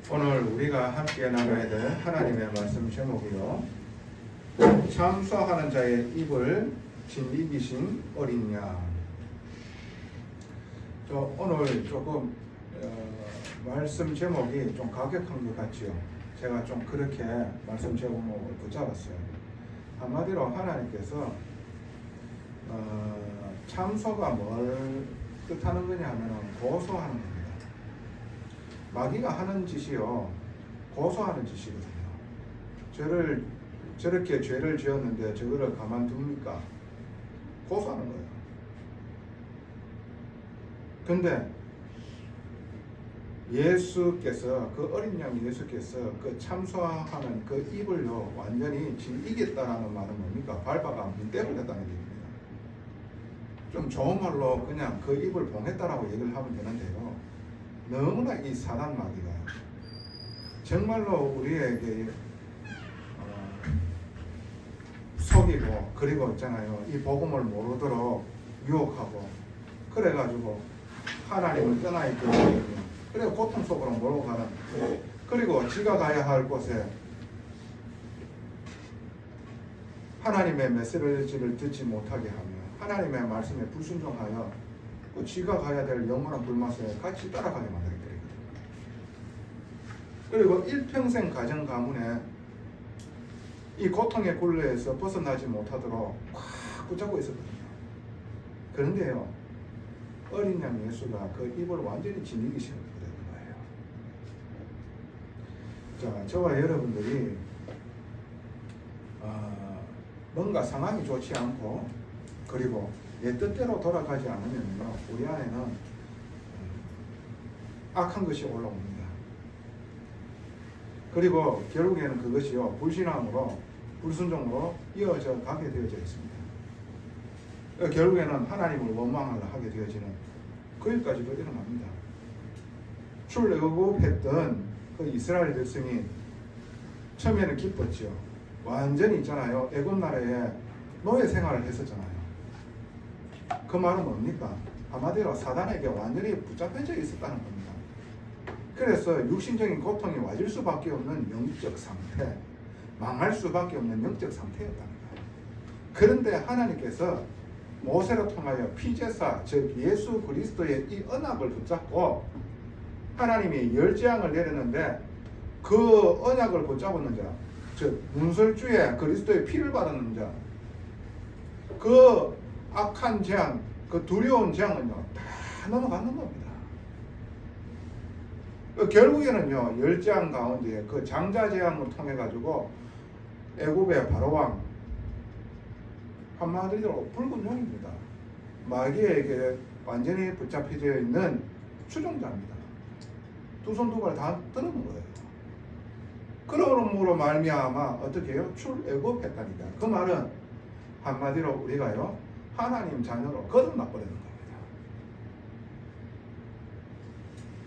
오늘 우리가 함께 나눠야 될 하나님의 말씀 제목이요, 참소하는 자의 입을 진이기신 어린 양. 오늘 조금 말씀 제목이 좀 가격한 것 같지요. 제가 좀 그렇게 말씀 제목을 붙잡았어요. 한마디로 하나님께서 참소가 뭘 뜻하는 거냐 하면 고소하는 겁니다. 마귀가 하는 짓이요, 고소하는 짓이거든요. 저렇게 죄를 지었는데 저거를 가만둡니까? 고소하는 거예요. 근데 예수께서, 그 어린 양 예수께서 그 참소하는 그 입을요 완전히 이겼다라는 말은 뭡니까? 밟아가 민대를 했다는 얘기입니다. 좀 좋은 말로 그냥 그 입을 봉했다라고 얘기를 하면 되는데요, 너무나 이 사단 마귀가 정말로 우리에게 속이고, 그리고 있잖아요, 이 복음을 모르도록 유혹하고, 그래가지고 하나님을 떠나 있게 되거든요. 그래 고통 속으로 몰고 가는, 그리고 지가 가야 할 곳에 하나님의 메시지를 듣지 못하게 하며 하나님의 말씀에 불순종하여 그 지가 가야 될 영원한 불맛에 같이 따라가게 만들어버리거든요. 그리고 일평생 가정 가문에 이 고통의 굴레에서 벗어나지 못하도록 꽉 붙잡고 있었거든요. 그런데요, 어린 양 예수가 그 입을 완전히 진이기시는 거예요. 자, 저와 여러분들이 뭔가 상황이 좋지 않고, 그리고 내 뜻대로 돌아가지 않으면요, 우리 안에는 악한 것이 올라옵니다. 그리고 결국에는 그것이요, 불신앙으로, 불순종으로 이어져 가게 되어져 있습니다. 결국에는 하나님을 원망하려 하게 되어지는 그 일까지도 일어납니다. 출애굽했던 그 이스라엘 백성이 처음에는 기뻤죠. 완전히 있잖아요, 애굽 나라에 노예 생활을 했었잖아요. 그 말은 뭡니까? 한마디로 사단에게 완전히 붙잡혀져 있었다는 겁니다. 그래서 육신적인 고통이 와질 수밖에 없는 영적 상태, 망할 수밖에 없는 영적 상태였다는 거예요. 그런데 하나님께서 모세를 통하여 피제사, 즉 예수 그리스도의 이 언약을 붙잡고 하나님이 열재앙을 내렸는데, 그 언약을 붙잡았는 자, 즉 문설주에 그리스도의 피를 받았는 자, 그 악한 재앙, 그 두려운 재앙은요 다 넘어가는 겁니다. 결국에는요, 열재앙 가운데 그 장자재앙을 통해 가지고 애굽의 바로왕, 한마디로 붉은 용입니다. 마귀에게 완전히 붙잡혀져 있는 추종자입니다. 두 손 두 발 다 뜨는 거예요. 그러므로 말미암아 어떻게 해요? 출애굽했다니까. 그 말은 한마디로 우리가요, 하나님 자녀로 거듭나버리는 겁니다.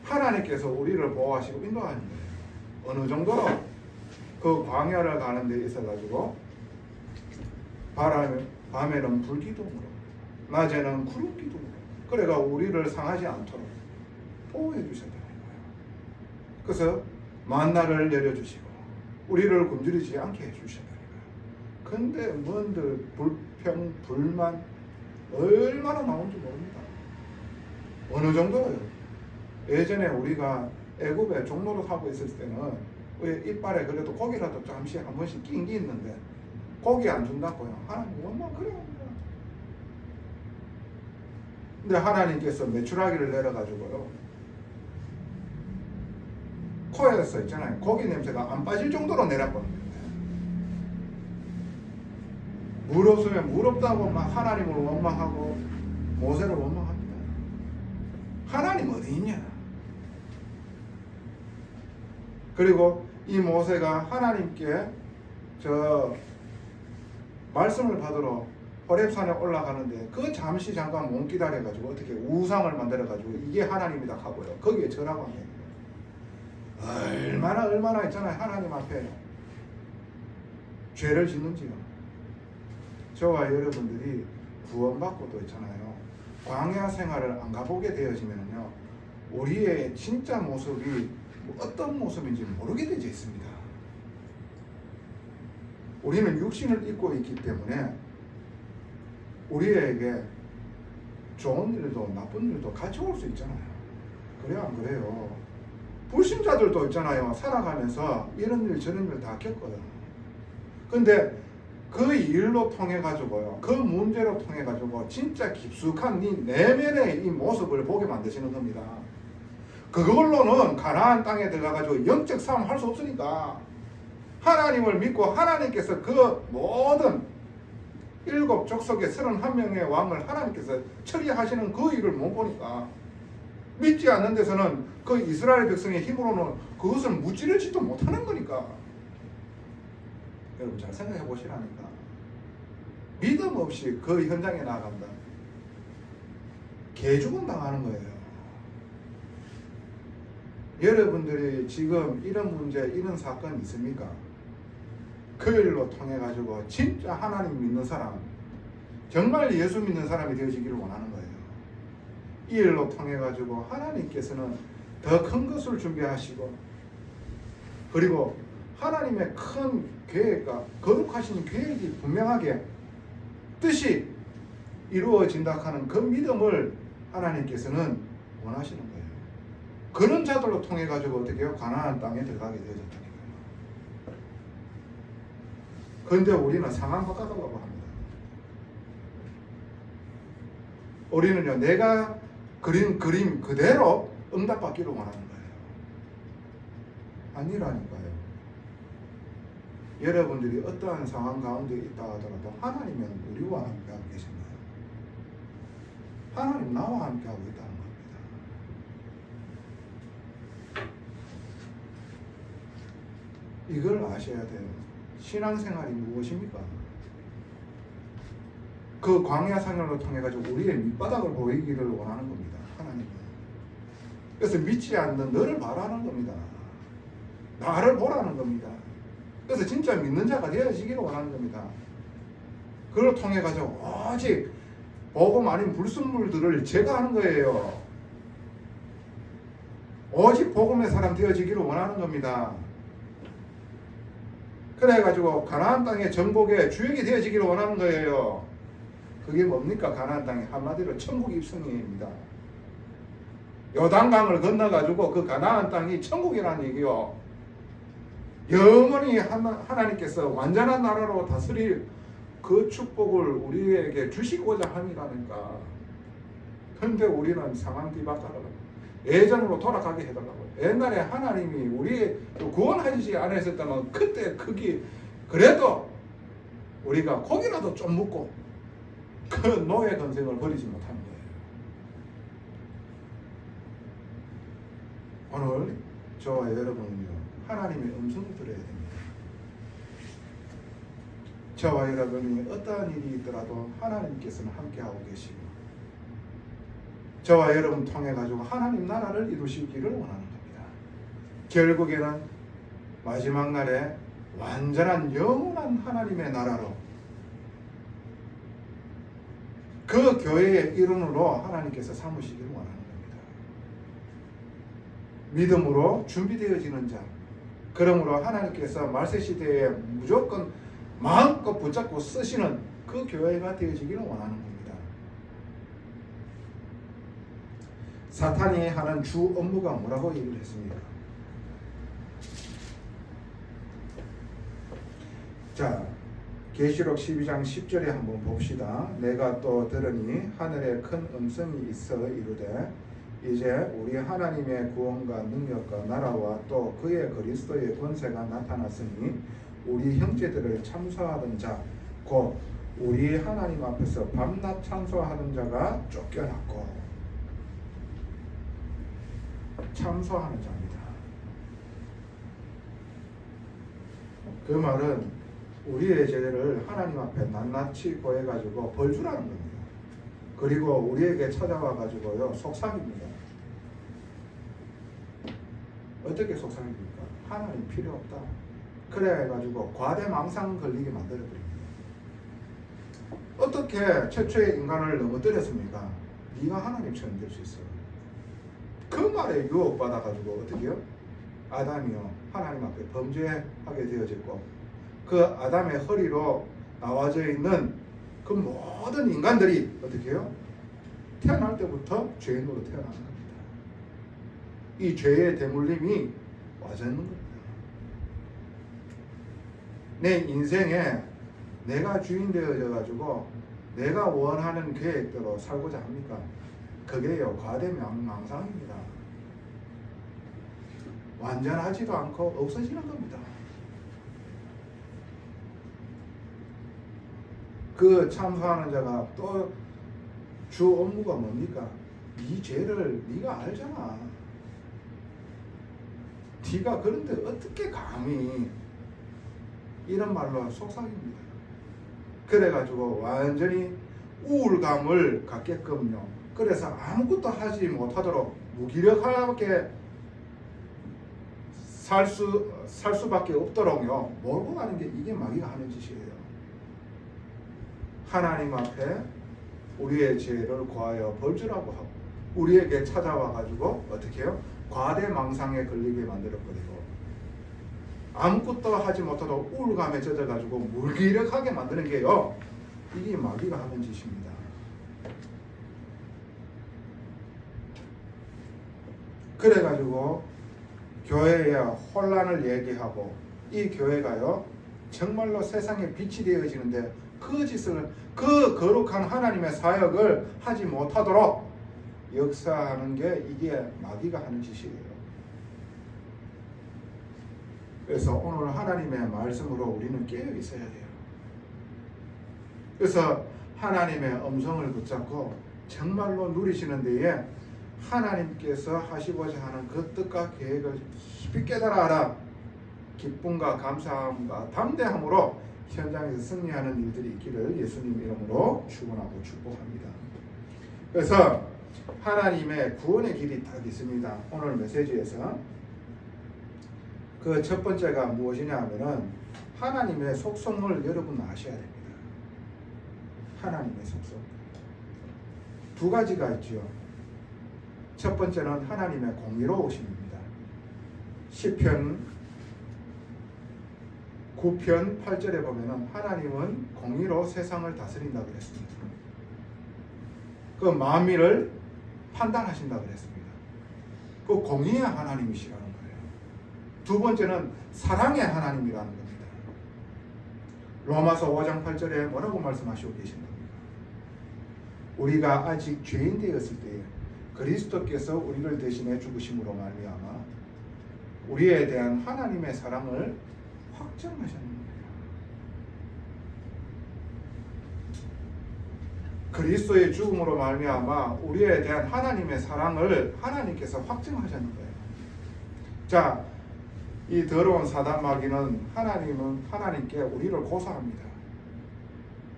하나님께서 우리를 보호하시고 인도하는 거예요. 어느 정도로? 그 광야를 가는 데 있어가지고 밤에는 불기둥으로, 낮에는 구름기둥으로, 그래가 우리를 상하지 않도록 보호해 주셨다는 거예요. 그래서 만나를 내려주시고 우리를 굶주리지 않게 해주셨다는 거예요. 근데 뭔들 불평, 불만 얼마나 나온지 모릅니다. 어느 정도로요? 예전에 우리가 애굽에 종로를 하고 있을 때는 왜 이빨에 그래도 고기라도 잠시 한 번씩 낀 게 있는데 고기 안 준다고요? 하나님 얼마나 그래요. 근데 하나님께서 메추라기를 내려가지고요, 코에서 있잖아요, 고기 냄새가 안 빠질 정도로 내려버립니다. 물 없으면 물 없다고 막 하나님을 원망하고 모세를 원망합니다. 하나님 어디 있냐? 그리고 이 모세가 하나님께 말씀을 받으러 호렙산에 올라가는데 그 잠시 잠깐 못 기다려가지고 어떻게 우상을 만들어가지고 이게 하나님이다 하고요, 거기에 절하고 합니다. 얼마나 있잖아요, 하나님 앞에 죄를 짓는지요. 저와 여러분들이 구원받고도 있잖아요, 광야 생활을 안 가보게 되어지면요, 우리의 진짜 모습이 어떤 모습인지 모르게 되어 있습니다. 우리는 육신을 입고 있기 때문에 우리에게 좋은 일도 나쁜 일도 같이 올 수 있잖아요. 그래요, 안 그래요? 불신자들도 있잖아요. 살아가면서 이런 일 저런 일 다 겪거든. 근데 그 일로 통해 가지고요, 그 문제로 통해 가지고 진짜 깊숙한 네 내면의 이 모습을 보게 만드시는 겁니다. 그걸로는 가나안 땅에 들어가 가지고 영적 싸움 할 수 없으니까 하나님을 믿고 하나님께서 그 모든 7 족속의 31명의 왕을 하나님께서 처리하시는 그 일을 못 보니까 믿지 않는 데서는 그 이스라엘 백성의 힘으로는 그것을 무찌르지도 못하는 거니까. 여러분 잘 생각해 보시라니까. 믿음 없이 그 현장에 나간다. 개죽음 당하는 거예요. 여러분들이 지금 이런 문제, 이런 사건이 있습니까? 그 일로 통해 가지고 진짜 하나님 믿는 사람, 정말 예수 믿는 사람이 되어지기를 원하는 거예요. 이 일로 통해 가지고 하나님께서는 더 큰 것을 준비하시고, 그리고 하나님의 큰 계획과 거룩하신 계획이 분명하게 뜻이 이루어진다 하는 그 믿음을 하나님께서는 원하시는 거예요. 그런 자들로 통해 가지고 어떻게 해요? 가나안 땅에 들어가게 되어졌다는 거예요. 그런데 우리는 상황 바꿔달라고 합니다. 우리는요, 내가 그린 그림 그대로 응답받기를 원하는 거예요. 아니라니까요. 여러분들이 어떠한 상황 가운데 있다 하더라도 하나님은 우리와 함께하고 계십니다. 하나님 나와 함께하고 있다는 겁니다. 이걸 아셔야 돼요. 신앙생활이 무엇입니까? 그 광야 생활로 통해 가지고 우리의 밑바닥을 보이기를 원하는 겁니다. 하나님은. 그래서 믿지 않는 너를 바라는 겁니다. 나를 보라는 겁니다. 그래서 진짜 믿는 자가 되어지기를 원하는 겁니다. 그걸 통해 가지고 오직 복음 아닌 불순물들을 제거하는 거예요. 오직 복음의 사람 되어지기를 원하는 겁니다. 그래가지고 가나안 땅의 정복의 주역이 되어지기를 원하는 거예요. 그게 뭡니까? 가나안 땅이 한마디로 천국 입성입니다. 요단강을 건너가지고 그 가나안 땅이 천국이라는 얘기요. 영원히 하나님께서 완전한 나라로 다스릴 그 축복을 우리에게 주시고자 함이라니까. 그런데 우리는 상황 뒤바꿔달라고, 예전으로 돌아가게 해달라고. 옛날에 하나님이 우리 구원하지 않았었다면 그때 그게 그래도 우리가 고기라도 좀 먹고 그 노예 건생을 버리지 못하는 거예요. 오늘 저와 여러분은요, 하나님의 음성을 들어야 됩니다. 저와 여러분이 어떠한 일이 있더라도 하나님께서는 함께하고 계시고, 저와 여러분 통해 가지고 하나님 나라를 이루시기를 원하는 겁니다. 결국에는 마지막 날에 완전한 영원한 하나님의 나라로, 그 교회의 일원으로 하나님께서 삼으시기를 원하는 겁니다. 믿음으로 준비되어지는 자, 그러므로 하나님께서 말세시대에 무조건 마음껏 붙잡고 쓰시는 그 교회가 되어지기를 원하는 겁니다. 사탄이 하는 주 업무가 뭐라고 얘기를 했습니까? 자, 계시록 12장 10절에 한번 봅시다. 내가 또 들으니 하늘에 큰 음성이 있어 이르되 이제 우리 하나님의 구원과 능력과 나라와 또 그의 그리스도의 권세가 나타났으니 우리 형제들을 참소하던 자, 곧 우리 하나님 앞에서 밤낮 참소하는 자가 쫓겨났고. 참소하는 자입니다. 그 말은 우리의 죄를 하나님 앞에 낱낱이 고해가지고 벌주라는 겁니다. 그리고 우리에게 찾아와 가지고요, 속삭입니다. 어떻게 속삭입니까? 하나님 필요 없다. 그래 가지고 과대망상 걸리게 만들어 버립니다. 어떻게 최초의 인간을 넘어뜨렸습니까? 네가 하나님처럼 될 수 있어. 그 말에 유혹받아 가지고 어떻게 해요? 아담이요 하나님 앞에 범죄하게 되어졌고 그 아담의 허리로 나와져 있는 그 모든 인간들이 어떻게 해요? 태어날 때부터 죄인으로 태어나는 겁니다. 이 죄의 대물림이 와져 있는 겁니다. 내 인생에 내가 주인 되어져 가지고 내가 원하는 계획대로 살고자 합니까? 그게요 과대망상입니다. 완전하지도 않고 없어지는 겁니다. 그 참소하는 자가 또 주 업무가 뭡니까? 네 죄를 네가 알잖아. 네가 그런데 어떻게 감히 이런 말로 속삭입니다. 그래가지고 완전히 우울감을 갖게끔요. 그래서 아무것도 하지 못하도록 무기력하게 살 수밖에 없도록요. 몰고 가는 게 이게 마귀가 하는 짓이에요. 하나님 앞에 우리의 죄를 고하여 벌주라고 하고 우리에게 찾아와 가지고 어떻게 해요? 과대망상에 걸리게 만들어버리고 아무것도 하지 못하도록 우울감에 젖어 가지고 무기력하게 만드는 게요. 이게 마귀가 하는 짓입니다. 그래가지고 교회에 혼란을 얘기하고 이 교회가요 정말로 세상에 빛이 되어지는데 그 짓을 그 거룩한 하나님의 사역을 하지 못하도록 역사하는 게 이게 마귀가 하는 짓이에요. 그래서 오늘 하나님의 말씀으로 우리는 깨어 있어야 돼요. 그래서 하나님의 음성을 붙잡고 정말로 누리시는 데에 하나님께서 하시고자 하는 그 뜻과 계획을 깊이 깨달아라. 기쁨과 감사함과 담대함으로 현장에서 승리하는 일들이 있기를 예수님 이름으로 축원하고 축복합니다. 그래서 하나님의 구원의 길이 딱 있습니다. 오늘 메시지에서 그 첫 번째가 무엇이냐 하면은 하나님의 속성을 여러분 아셔야 됩니다. 하나님의 속성 두 가지가 있죠. 첫 번째는 하나님의 공의로우심입니다. 시편 9편 8절에 보면은 하나님은 공의로 세상을 다스린다 그랬습니다. 그 만민을 판단하신다 그랬습니다. 그 공의의 하나님이시라는 거예요. 두 번째는 사랑의 하나님이라는 겁니다. 로마서 5장 8절에 뭐라고 말씀하시고 계신 겁니까? 우리가 아직 죄인 되었을 때에 그리스도께서 우리를 대신해 죽으심으로 말미암아 우리에 대한 하나님의 사랑을 확정하셨는 거예요. 그리스도의 죽음으로 말미암아 우리에 대한 하나님의 사랑을 하나님께서 확정하셨는 거예요. 자, 이 더러운 사단 마귀는 하나님께 우리를 고소합니다.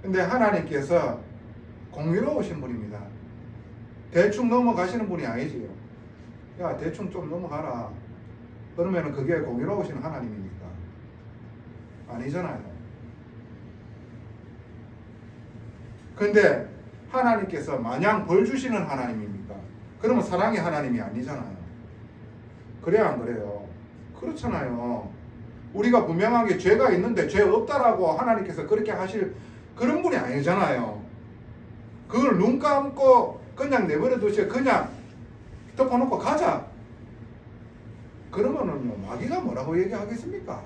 근데 하나님께서 공의로우신 분입니다. 대충 넘어가시는 분이 아니지요. 야, 대충 좀 넘어가라. 그러면 그게 공의로우신 하나님입니까? 아니잖아요. 근데 하나님께서 마냥 벌 주시는 하나님입니까? 그러면 사랑의 하나님이 아니잖아요. 그래야 안 그래요? 그렇잖아요. 우리가 분명하게 죄가 있는데 죄 없다라고 하나님께서 그렇게 하실 그런 분이 아니잖아요. 그걸 눈 감고 그냥 내버려 두시고 그냥 덮어놓고 가자. 그러면은요 마귀가 뭐라고 얘기하겠습니까?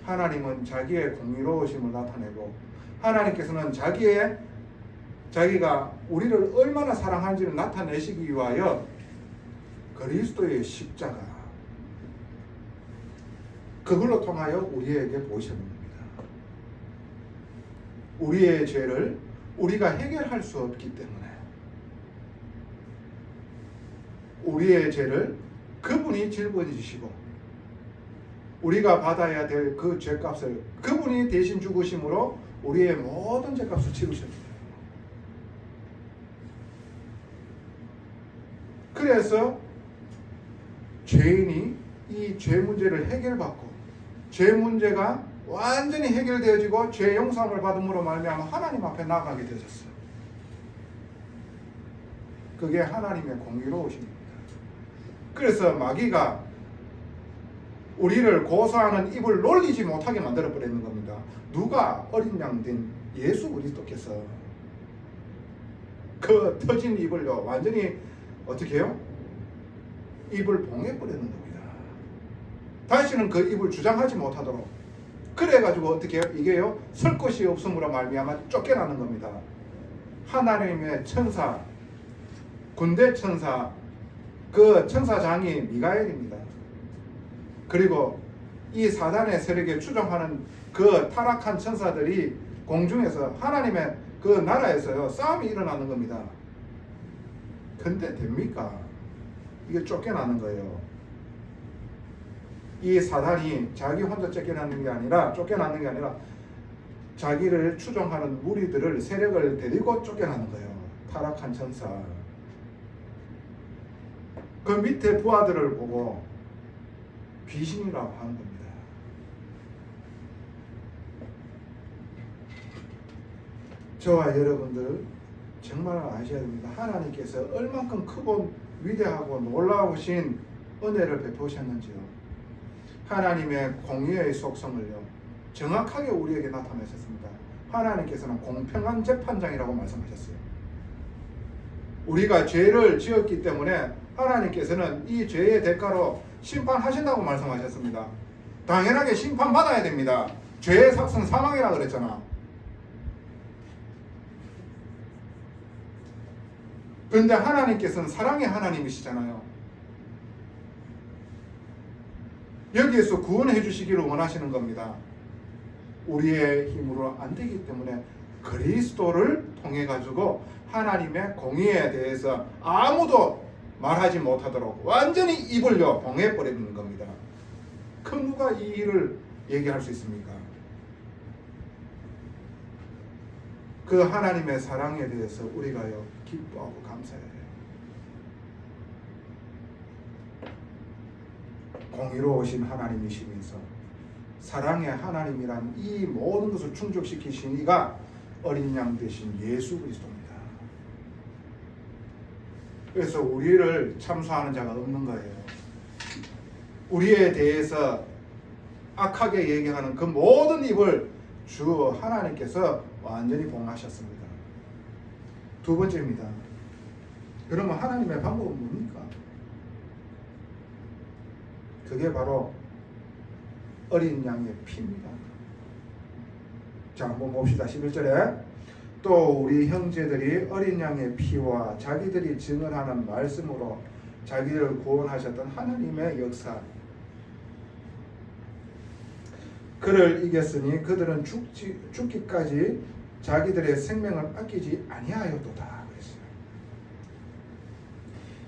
하나님은 자기의 공의로우심을 나타내고 하나님께서는 자기가 우리를 얼마나 사랑하는지를 나타내시기 위하여 그리스도의 십자가 그걸로 통하여 우리에게 보이셨습니다. 우리의 죄를 우리가 해결할 수 없기 때문에 우리의 죄를 그분이 짊어지시고 우리가 받아야 될 그 죄값을 그분이 대신 죽으심으로 우리의 모든 죄값을 치르셨습니다. 그래서 죄인이 이 죄 문제를 해결받고 죄 문제가 완전히 해결되어지고 죄 용서함을 받음으로 말미암아 하나님 앞에 나가게 되었어요. 그게 하나님의 공의로우십니다. 그래서 마귀가 우리를 고소하는 입을 놀리지 못하게 만들어 버리는 겁니다. 누가? 어린 양 된 예수 그리스도께서 그 터진 입을요 완전히 어떻게 해요? 입을 봉해 버리는 겁니다. 다시는 그 입을 주장하지 못하도록. 그래가지고 어떻게 해요? 이게요 설 것이 없음으로 말미암아 쫓겨나는 겁니다. 하나님의 천사, 군대 천사, 그 천사장이 미가엘입니다. 그리고 이 사단의 세력에 추종하는 그 타락한 천사들이 공중에서 하나님의 그 나라에서요 싸움이 일어나는 겁니다. 근데 됩니까? 이게 쫓겨나는 거예요. 이 사단이 자기 혼자 쫓겨나는 게 아니라 자기를 추종하는 무리들을 세력을 데리고 쫓겨나는 거예요. 타락한 천사. 그 밑에 부하들을 보고 귀신이라고 하는 겁니다. 저와 여러분들 정말 아셔야 됩니다. 하나님께서 얼만큼 크고 위대하고 놀라우신 은혜를 베푸셨는지요. 하나님의 공의의 속성을요 정확하게 우리에게 나타내셨습니다. 하나님께서는 공평한 재판장이라고 말씀하셨어요. 우리가 죄를 지었기 때문에 하나님께서는 이 죄의 대가로 심판하신다고 말씀하셨습니다. 당연하게 심판받아야 됩니다. 죄의 삭은 사망이라 그랬잖아. 그런데 하나님께서는 사랑의 하나님이시잖아요. 여기에서 구원해 주시기를 원하시는 겁니다. 우리의 힘으로 안 되기 때문에 그리스도를 통해 가지고 하나님의 공의에 대해서 아무도 말하지 못하도록 완전히 입을요 봉해 버리는 겁니다. 그 누가 이 일을 얘기할 수 있습니까? 그 하나님의 사랑에 대해서 우리가요 기뻐하고 감사해야 돼요. 공의로우신 하나님이시면서 사랑의 하나님이란 이 모든 것을 충족시키신 이가 어린 양 되신 예수 그리스도입니다. 그래서 우리를 참소하는 자가 없는 거예요. 우리에 대해서 악하게 얘기하는 그 모든 입을 주 하나님께서 완전히 봉하셨습니다. 두 번째입니다. 그러면 하나님의 방법은 뭡니까? 그게 바로 어린 양의 피입니다. 자, 한번 봅시다. 11절에 또 우리 형제들이 어린 양의 피와 자기들이 증언하는 말씀으로 자기를 구원하셨던 하나님의 역사, 그를 이겼으니 그들은 죽기까지 자기들의 생명을 아끼지 아니하였도다 그랬어요.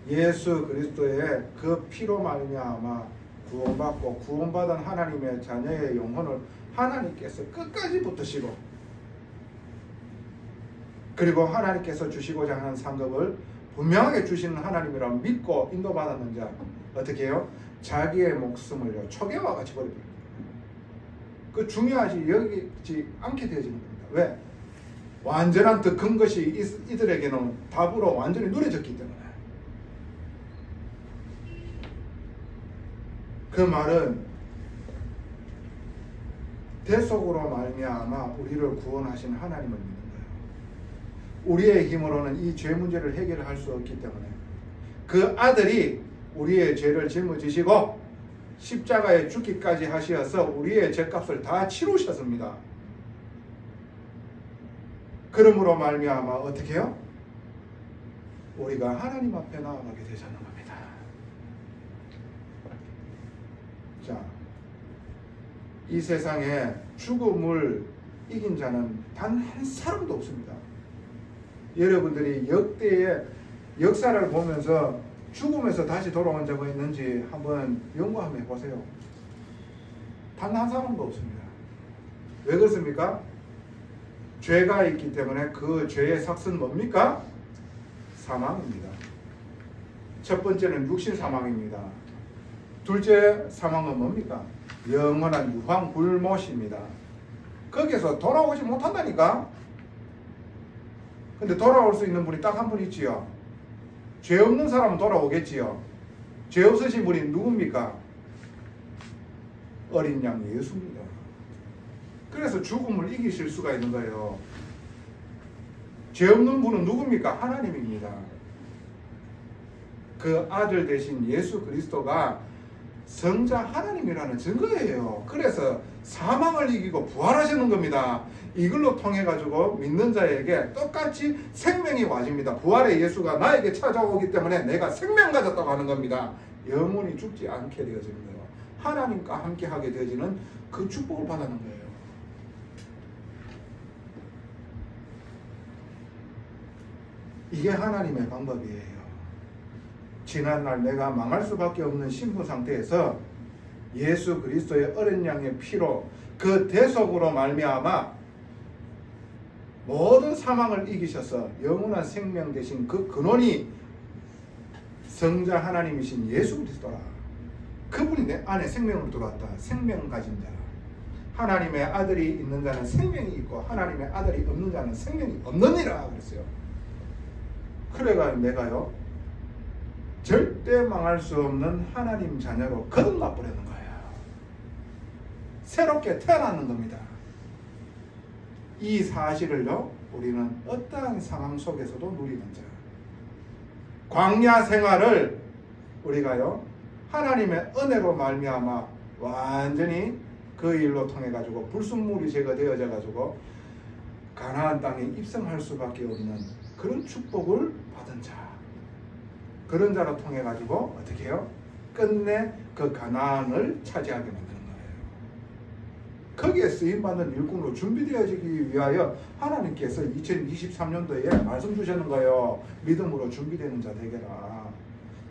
예수 그리스도의 그 피로 말미암아 구원받고 구원받은 하나님의 자녀의 영혼을 하나님께서 끝까지 붙드시고, 그리고 하나님께서 주시고자 하는 상급을 분명하게 주시는 하나님이라고 믿고 인도받았는 자 어떻게 해요? 자기의 목숨을요 초계와 같이 버립니다. 그 중요하지 여기지 않게 되어지는 겁니다. 왜? 완전한 더 큰 것이 이들에게는 답으로 완전히 누려졌기 때문에. 그 말은 대속으로 말미암아 우리를 구원하신 하나님을 믿는 거예요. 우리의 힘으로는 이 죄 문제를 해결할 수 없기 때문에 그 아들이 우리의 죄를 짊어지시고 십자가에 죽기까지 하시어서 우리의 죄값을 다 치루셨습니다. 그러므로 말미암아 어떻게 해요? 우리가 하나님 앞에 나아가게 되자는 겁니다. 자, 이 세상에 죽음을 이긴 자는 단 한 사람도 없습니다. 여러분들이 역대의 역사를 보면서 죽음에서 다시 돌아온 적이 있는지 한번 연구 한번 해보세요. 단 한 사람도 없습니다. 왜 그렇습니까? 죄가 있기 때문에 그 죄의 삭은 뭡니까? 사망입니다. 첫 번째는 육신 사망입니다. 둘째 사망은 뭡니까? 영원한 유황 불못입니다. 거기에서 돌아오지 못한다니까. 근데 돌아올 수 있는 분이 딱 한 분 있지요. 죄 없는 사람은 돌아오겠지요. 죄 없으신 분이 누굽니까? 어린 양 예수입니다. 그래서 죽음을 이기실 수가 있는 거예요. 죄 없는 분은 누굽니까? 하나님입니다. 그 아들 되신 예수 그리스도가 성자 하나님이라는 증거예요. 그래서 사망을 이기고 부활하시는 겁니다. 이걸로 통해 가지고 믿는 자에게 똑같이 생명이 와집니다. 부활의 예수가 나에게 찾아오기 때문에 내가 생명 가졌다고 하는 겁니다. 영원히 죽지 않게 되어지는 거예요. 하나님과 함께 하게 되어지는 그 축복을 받는 거예요. 이게 하나님의 방법이에요. 지난날 내가 망할 수밖에 없는 신부 상태에서 예수 그리스도의 어린 양의 피로 그 대속으로 말미암아 모든 사망을 이기셔서 영원한 생명 되신 그 근원이 성자 하나님이신 예수 그리스도라. 그분이 내 안에 생명으로 들어왔다. 생명 가진 자. 하나님의 아들이 있는 자는 생명이 있고 하나님의 아들이 없는 자는 생명이 없느니라 그랬어요. 그래가 내가요 절대 망할 수 없는 하나님 자녀로 거듭나 버리는 거예요. 새롭게 태어나는 겁니다. 이 사실을요 우리는 어떠한 상황 속에서도 누리는 자. 광야 생활을 우리가요 하나님의 은혜로 말미암아 완전히 그 일로 통해 가지고 불순물이 제거되어져 가지고 가나안 땅에 입성할 수밖에 없는 그런 축복을 받은 자. 그런 자로 통해 가지고 어떻게 해요? 끝내 그 가나안을 차지하게 만드는 거예요. 거기에 쓰임받는 일꾼으로 준비되어지기 위하여 하나님께서 2023년도에 말씀 주셨는 거예요. 믿음으로 준비되는 자 되게라.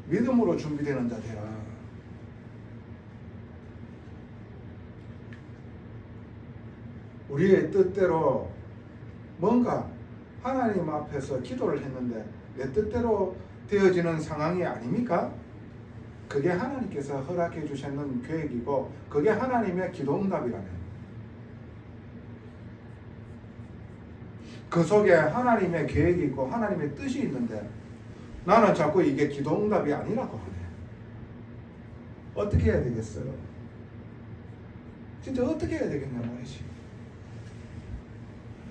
믿음으로 준비되는 자 되라. 우리의 뜻대로 뭔가 하나님 앞에서 기도를 했는데 내 뜻대로 되어지는 상황이 아닙니까? 그게 하나님께서 허락해 주시는 계획이고 그게 하나님의 기도 응답이라면 그 속에 하나님의 계획이 있고 하나님의 뜻이 있는데 나는 자꾸 이게 기도 응답이 아니라고 하네. 어떻게 해야 되겠어요? 진짜 어떻게 해야 되겠냐 말이지.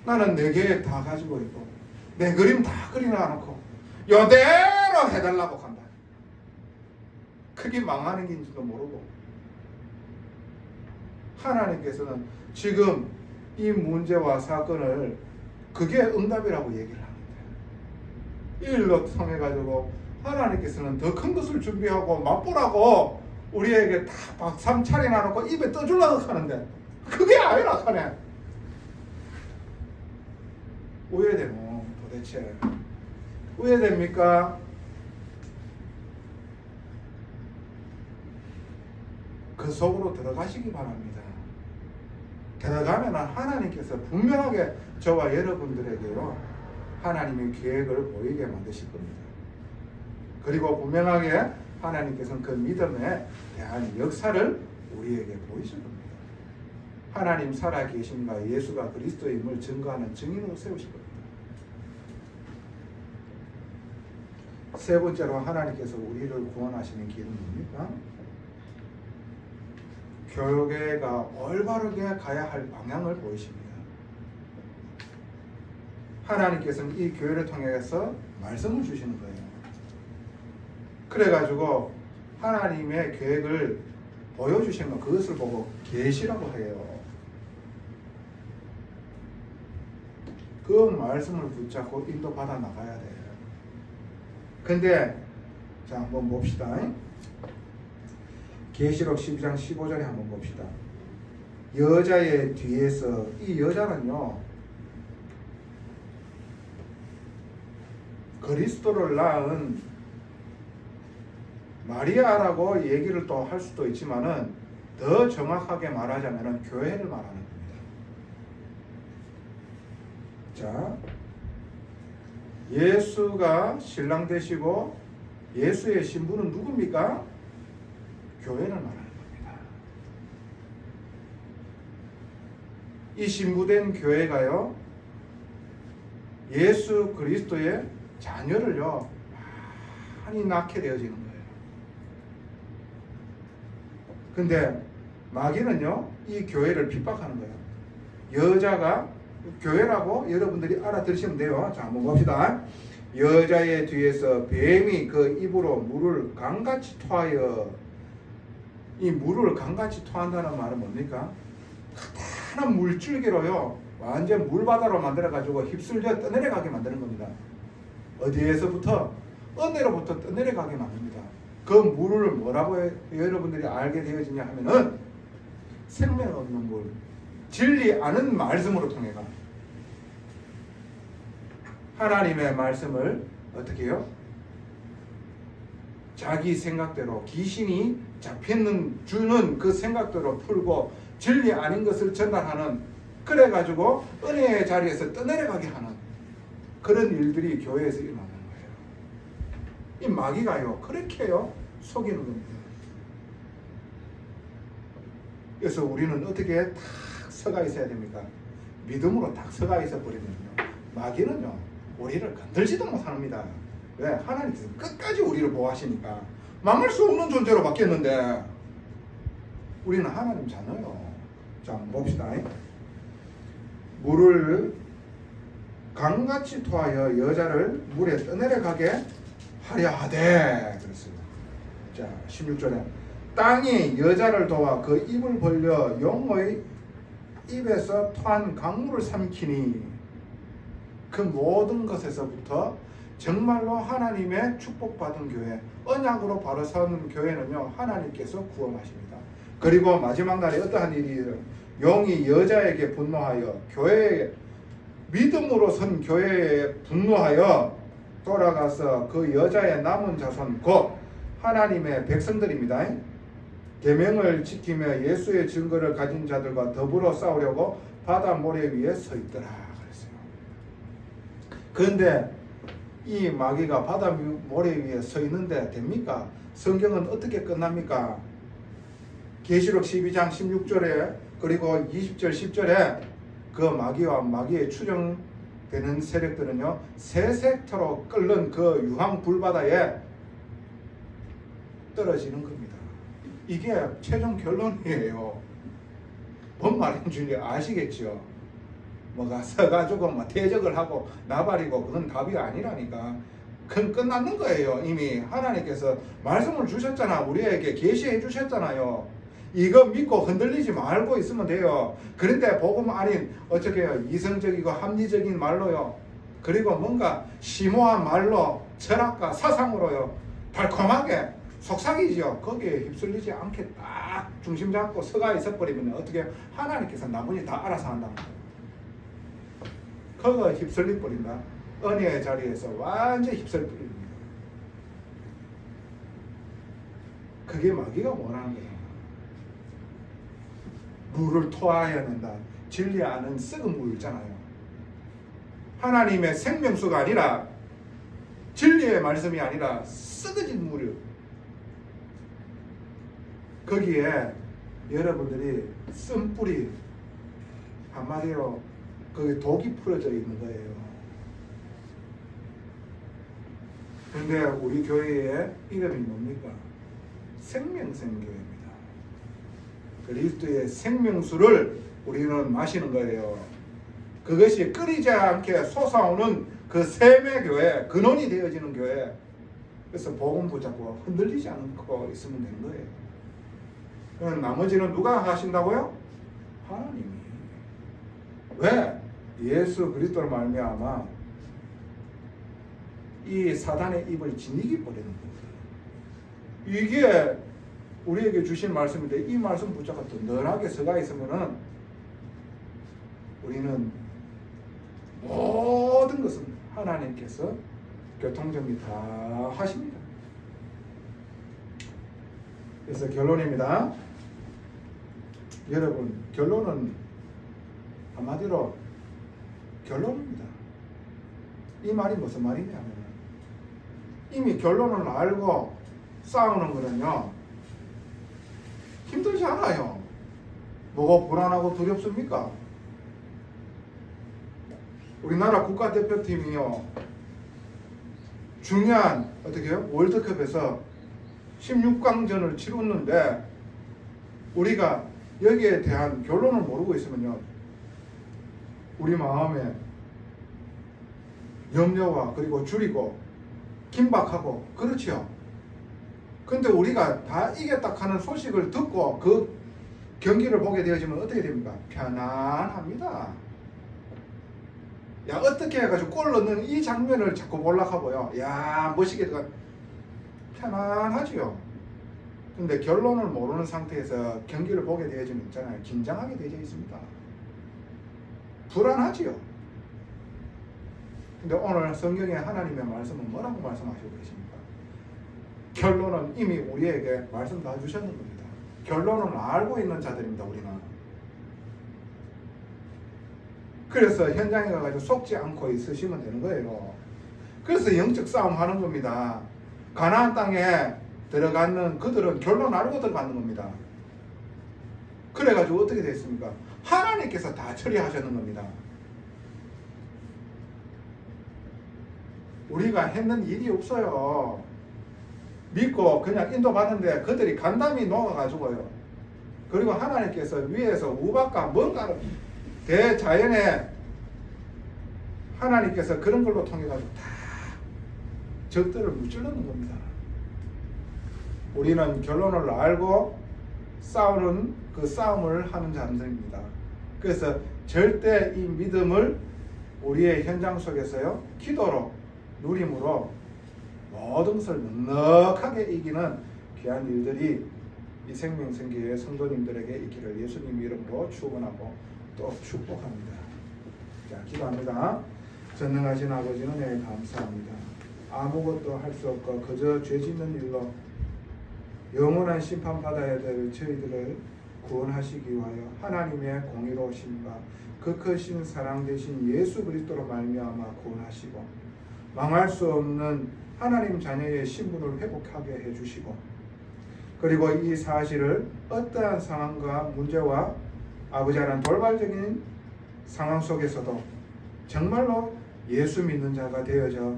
나는 내 계획 다 가지고 있고 내 그림 다 그려놔놓고 요대로 해달라고 한다. 그게 망하는 게인지도 모르고 하나님께서는 지금 이 문제와 사건을 그게 응답이라고 얘기를 하는데 이 일로 통해 가지고 하나님께서는 더 큰 것을 준비하고 맛보라고 우리에게 다 박삼 차려놔놓고 입에 떠주려고 하는데 그게 아니라 하네. 우회되노 도대체 우회됩니까? 그 속으로 들어가시기 바랍니다. 들어가면 하나님께서 분명하게 저와 여러분들에게요 하나님의 계획을 보이게 만드실 겁니다. 그리고 분명하게 하나님께서는 그 믿음에 대한 역사를 우리에게 보이실 겁니다. 하나님 살아계심과 예수가 그리스도임을 증거하는 증인으로 세우실 겁니다. 세 번째로 하나님께서 우리를 구원하시는 길은 뭡니까? 교회가 올바르게 가야 할 방향을 보이십니다. 하나님께서는 이 교회를 통해서 말씀을 주시는 거예요. 그래가지고 하나님의 계획을 보여주시는 것, 그것을 보고 계시라고 해요. 그 말씀을 붙잡고 인도받아 나가야 돼요. 근데 자 한번 봅시다. 계시록 12장 15절에 한번 봅시다. 여자의 뒤에서 이 여자는요 그리스도를 낳은 마리아라고 얘기를 또 할 수도 있지만은 더 정확하게 말하자면은 교회를 말하는 겁니다. 자, 예수가 신랑 되시고 예수의 신부는 누굽니까? 교회를 말하는 겁니다. 이 신부된 교회가요 예수 그리스도의 자녀를요 많이 낳게 되어지는 거예요. 근데 마귀는요, 이 교회를 핍박하는 거예요. 여자가 교회라고 여러분들이 알아들으시면 돼요. 자, 한번 봅시다. 여자의 뒤에서 뱀이 그 입으로 물을 강같이 토하여. 이 물을 강같이 토한다는 말은 뭡니까? 커다란 물줄기로요, 완전 물바다로 만들어 가지고 휩쓸려 떠내려가게 만드는 겁니다. 어디에서부터? 은혜로부터 떠내려가게 만듭니다. 그 물을 뭐라고 여러분들이 알게 되어지냐 하면은 생명 없는 물, 진리 아는 말씀으로 통해가 하나님의 말씀을 어떻게 해요? 자기 생각대로 귀신이 주는 그 생각대로 풀고 진리 아닌 것을 전달하는, 그래가지고 은혜의 자리에서 떠내려가게 하는 그런 일들이 교회에서 일어나는 거예요. 이 마귀가요, 그렇게요 속이는 겁니다. 그래서 우리는 어떻게 딱 서가 있어야 됩니까? 믿음으로 딱 서가 있어 버리면요, 마귀는요 우리를 건들지도 못합니다. 왜? 하나님께서 끝까지 우리를 보호하시니까. 망할 수 없는 존재로 바뀌었는데 우리는 하나님 자녀요. 자, 한번 봅시다. 물을 강같이 토하여 여자를 물에 떠내려가게 하려 하되 그랬어요. 자, 16절에 땅이 여자를 도와 그 입을 벌려 용의 입에서 토한 강물을 삼키니. 그 모든 것에서부터 정말로 하나님의 축복받은 교회, 언약으로 바로 선 교회는요, 하나님께서 구원하십니다. 그리고 마지막 날에 어떠한 일이, 용이 여자에게 분노하여 교회에, 믿음으로 선 교회에 분노하여 돌아가서 그 여자의 남은 자손 곧 하나님의 백성들입니다. 계명을 지키며 예수의 증거를 가진 자들과 더불어 싸우려고 바다 모래 위에 서 있더라 그랬어요. 그런데 이 마귀가 바다 모래 위에 서 있는데 됩니까? 성경은 어떻게 끝납니까? 계시록 12장 16절에 그리고 20절 10절에 그 마귀와 마귀의 추정되는 세력들은요, 세세토록 끓는 그 유황 불바다에 떨어지는 겁니다. 이게 최종 결론이에요. 뭔 말인지 아시겠죠? 뭐가 서가지고 뭐 대적을 하고 나발이고 그건 답이 아니라니까. 그건 끝났는 거예요. 이미 하나님께서 말씀을 주셨잖아. 우리에게 계시해 주셨잖아요. 이거 믿고 흔들리지 말고 있으면 돼요. 그런데 복음 아닌 어떻게 해요? 이성적이고 합리적인 말로요, 그리고 뭔가 심오한 말로 철학과 사상으로요 달콤하게 속삭이죠. 거기에 휩쓸리지 않게 딱 중심 잡고 서가 있어버리면 어떻게 하나님께서 나머지 다 알아서 한다는 거예요. 그거 휩쓸려 버린다. 은혜의 자리에서 완전히 휩쓸려 버립니다. 그게 마귀가 원하는 거예요. 물을 토하여야 된다. 진리 아는 썩은 물 있잖아요. 하나님의 생명수가 아니라, 진리의 말씀이 아니라 썩어진 물을, 거기에 여러분들이 쓴뿌리, 한마디로 거기 독이 풀어져 있는 거예요. 근데 우리 교회의 이름이 뭡니까? 생명생교회입니다. 그리스도의 생명수를 우리는 마시는 거예요. 그것이 끓이지 않게 솟아오는 그 샘의 교회, 근원이 되어지는 교회. 그래서 복음 붙잡고 흔들리지 않고 있으면 되는 거예요. 그럼 나머지는 누가 하신다고요? 하나님이. 왜? 예수 그리스도로 말미암아 이 사단의 입을 지니기 버리는 거예요. 이게 우리에게 주신 말씀인데, 이 말씀 붙잡고 든든하게 서가 있으면은 우리는 모든 것은 하나님께서 교통정리 다 하십니다. 그래서 결론입니다. 여러분, 결론은 한마디로 결론입니다. 이 말이 무슨 말이냐면, 이미 결론을 알고 싸우는 거는요 힘들지 않아요. 뭐가 불안하고 두렵습니까? 우리나라 국가대표팀이요, 중요한 어떻게 해요? 월드컵에서 16강전을 치렀는데 우리가 여기에 대한 결론을 모르고 있으면요, 우리 마음에 염려와 그리고 줄이고 긴박하고 그렇지요. 근데 우리가 다 이겼다 하는 소식을 듣고 그 경기를 보게 되어지면 어떻게 됩니까? 편안합니다. 야, 어떻게 해가지고 골 넣는 이 장면을 자꾸 몰락하고요. 야, 멋있게 들어가. 편안하지요. 근데 결론을 모르는 상태에서 경기를 보게 되어지면 있잖아요. 긴장하게 되어 있습니다. 불안하지요. 근데 오늘 성경에 하나님의 말씀은 뭐라고 말씀하시고 계십니까? 결론은 이미 우리에게 말씀 다 주셨는 겁니다. 결론은 알고 있는 자들입니다. 우리는. 그래서 현장에 가가지고 속지 않고 있으시면 되는 거예요. 그래서 영적 싸움 하는 겁니다. 가나안 땅에 들어가는 그들은 결론 알고 들어가는 겁니다. 그래가지고 어떻게 됐습니까? 하나님께서 다 처리하셨는 겁니다. 우리가 했는 일이 없어요. 믿고 그냥 인도받는데 그들이 간담이 녹아가지고요. 그리고 하나님께서 위에서 우박과 뭔가를 대자연에 하나님께서 그런 걸로 통해가지고 다 적들을 무찔러는 겁니다. 우리는 결론을 알고 싸우는 그 싸움을 하는 자들입니다. 그래서 절대 이 믿음을 우리의 현장 속에서요, 기도로 누림으로 모든 것을 넉넉하게 이기는 귀한 일들이 이 생명선교회 성도님들에게 있기를 예수님 이름으로 축원하고 또 축복합니다. 자, 기도합니다. 전능하신 아버지 은혜에 감사합니다. 아무것도 할 수 없고 그저 죄 짓는 일로 영원한 심판받아야 될 저희들을 구원하시기 위하여 하나님의 공의로우심과 그 크신 사랑 되신 예수 그리스도로 말미암아 구원하시고 망할 수 없는 하나님 자녀의 신분을 회복하게 해주시고, 그리고 이 사실을 어떠한 상황과 문제와 아버지 하나님 돌발적인 상황 속에서도 정말로 예수 믿는 자가 되어져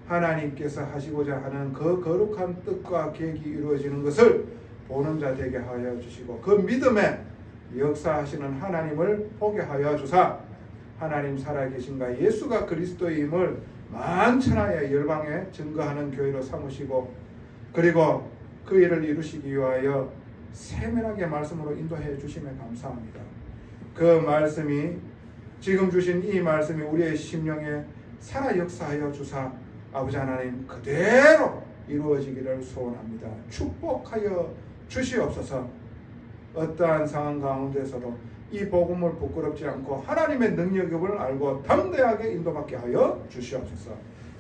하나님께서 하시고자 하는 그 거룩한 뜻과 계획이 이루어지는 것을 보는 자 되게 하여 주시고, 그 믿음에 역사하시는 하나님을 보게 하여 주사 하나님 살아계신가 예수가 그리스도임을 만천하의 열방에 증거하는 교회로 삼으시고, 그리고 그 일을 이루시기 위하여 세밀하게 말씀으로 인도해 주심에 감사합니다. 그 말씀이 지금 주신 이 말씀이 우리의 심령에 살아 역사하여 주사 아버지 하나님 그대로 이루어지기를 소원합니다. 축복하여 주시옵소서. 어떠한 상황 가운데서도 이 복음을 부끄럽지 않고 하나님의 능력을 알고 담대하게 인도받게 하여 주시옵소서.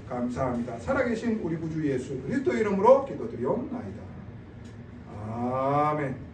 감사합니다. 살아계신 우리 구주 예수 그리스도 이름으로 기도드리옵나이다. 아멘.